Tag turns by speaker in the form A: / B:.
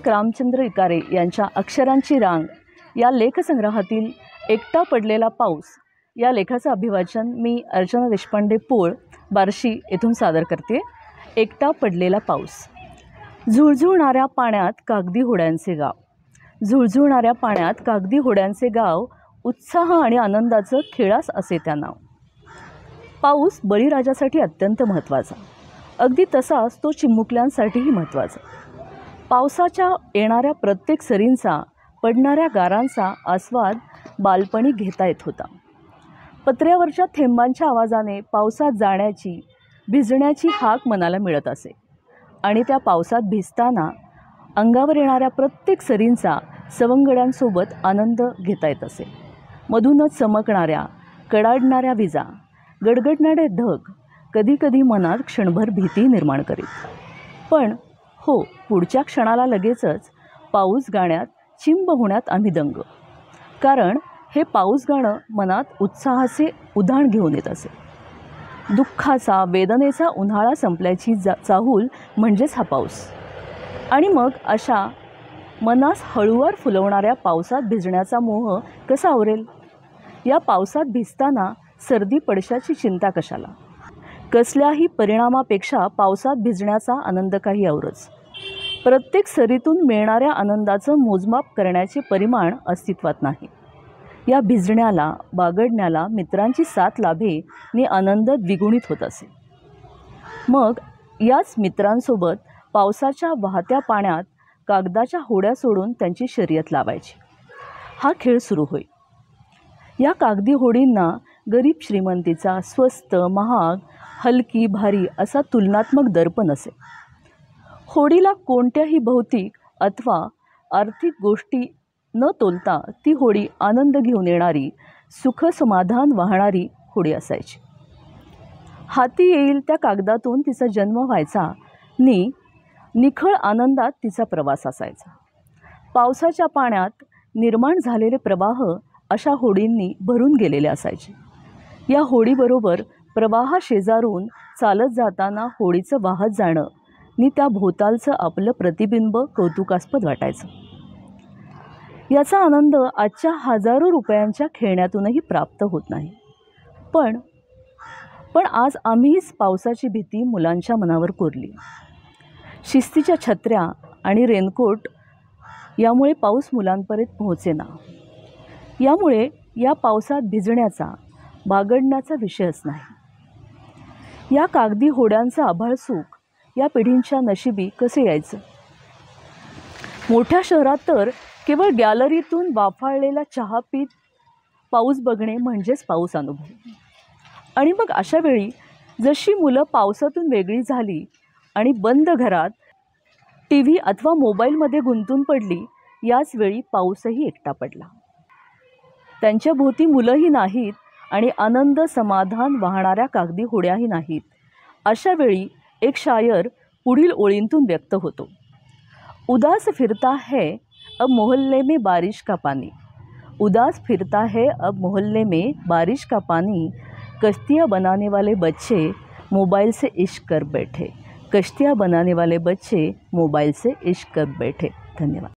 A: लेखक रामचंद्र इकारे यांच्या अक्षरांची रांग या लेखसंग्रहातील एकटा पडलेला पाऊस या लेखाचं अभिवाचन मी अर्चना देशपांडे पोळ बार्शी येथून सादर करते। एकटा पडलेला पाऊस। झुळझुळणाऱ्या पाण्यात कागदी होड्यांचे गाव, झुळझुळणाऱ्या पाण्यात कागदी होड्यांचे गाव, उत्साह आणि आनंदाचं खेळास असे त्या नाव। पाऊस बळीराजासाठी अत्यंत महत्त्वाचा, अगदी तसाच तो चिमुकल्यांसाठीही महत्त्वाचा। पावसाच्या येणाऱ्या प्रत्येक सरींचा, पडणाऱ्या गारांचा आस्वाद बालपणी घेता येत होता। पत्र्यावरच्या थेंबांच्या आवाजाने पावसात जाण्याची, भिजण्याची हाक मनाला मिळत असे आणि त्या पावसात भिजताना अंगावर येणाऱ्या प्रत्येक सरींचा सवंगड्यांसोबत आनंद घेता येत असे। मधूनच चमकणाऱ्या, कडाडणाऱ्या विजा, गडगडणारे ढग कधीकधी मनात क्षणभर भीती निर्माण करीत। पण हो, पुढच्या क्षणाला लगेचच पाऊस गाण्यात चिंब होण्यात आम्ही दंग, कारण हे पाऊस गाणं मनात उत्साहाचे उधाण घेऊन येत असे। दुःखाचा, वेदनेचा उन्हाळा संपल्याची चाहूल म्हणजेच हा पाऊस। आणि मग अशा मनास हळूवार फुलवणाऱ्या पावसात भिजण्याचा मोह कसा आवरेल? या पावसात भिजताना सर्दी पडशाची चिंता कशाला? कसल्याही परिणामापेक्षा पावसात भिजण्याचा आनंद काही औरच। प्रत्येक सरीतून मिळणाऱ्या आनंदाचं मोजमाप करण्याचे परिमाण अस्तित्वात नाही। या भिजण्याला, बागडण्याला मित्रांची साथ लाभे नि आनंद द्विगुणित होत असे। मग याच मित्रांसोबत पावसाच्या वाहत्या पाण्यात कागदाच्या होड्या सोडून त्यांची शर्यत लावायची। हा खेळ सुरू होई। या कागदी होडींना गरीब श्रीमंतीचा, स्वस्त, महाग, हलकी, भारी असा तुलनात्मक दर्प नसे। होडीला कोणत्याही भौतिक अथवा आर्थिक गोष्टी न तोलता ती होडी आनंद घेऊन येणारी, सुख समाधान वाहणारी होडी असायची। हाती येईल त्या कागदातून तिचा जन्म व्हायचा नि निखळ आनंदात तिचा प्रवास असायचा। पावसाच्या पाण्यात निर्माण झालेले प्रवाह अशा होडींनी भरून गेलेले असायचे। या होडीबरोबर प्रवाहा शेजारून चालत जाताना होडीचं वाहत जाणं नि त्या भोवतालचं आपलं प्रतिबिंब कौतुकास्पद वाटायचं। याचा आनंद आजच्या हजारो रुपयांच्या खेळण्यातूनही प्राप्त होत नाही। पण आज आम्हीच पावसाची भीती मुलांच्या मनावर कोरली। शिस्तीच्या छत्र्या आणि रेनकोट यामुळे पाऊस मुलांपर्यंत पोहोचेना। यामुळे या पावसात भिजण्याचा, बागडण्याचा विषयच नाही। या कागदी होड्यांचं आभाळ सुख या पिढींच्या नशिबी कसे यायचं? मोठ्या शहरात तर केवळ गॅलरीतून वाफाळलेला चहा पीत पाऊस बघणे म्हणजेच पाऊस अनुभव। आणि मग अशा वेळी जशी मुलं पावसातून वेगळी झाली आणि बंद घरात टीव्ही अथवा मोबाईलमध्ये गुंतून पडली, याच वेळी पाऊसही एकटा पडला। त्यांच्या भोवती मुलंही नाहीत आणि आनंद समाधान वाहणाऱ्या कागदी होड्याही नाहीत। अशा वेळी एक शायर पुढील ओळींतून व्यक्त होतो। उदास फिरता है अब मोहल्ले में बारिश का पानी, उदास फिरता है अब मोहल्ले में बारिश का पानी, कश्तियाँ बनाने वाले बच्चे मोबाइल से इश्क कर बैठे, कश्तियाँ बनाने वाले बच्चे मोबाइल से इश्क कर बैठे। धन्यवाद।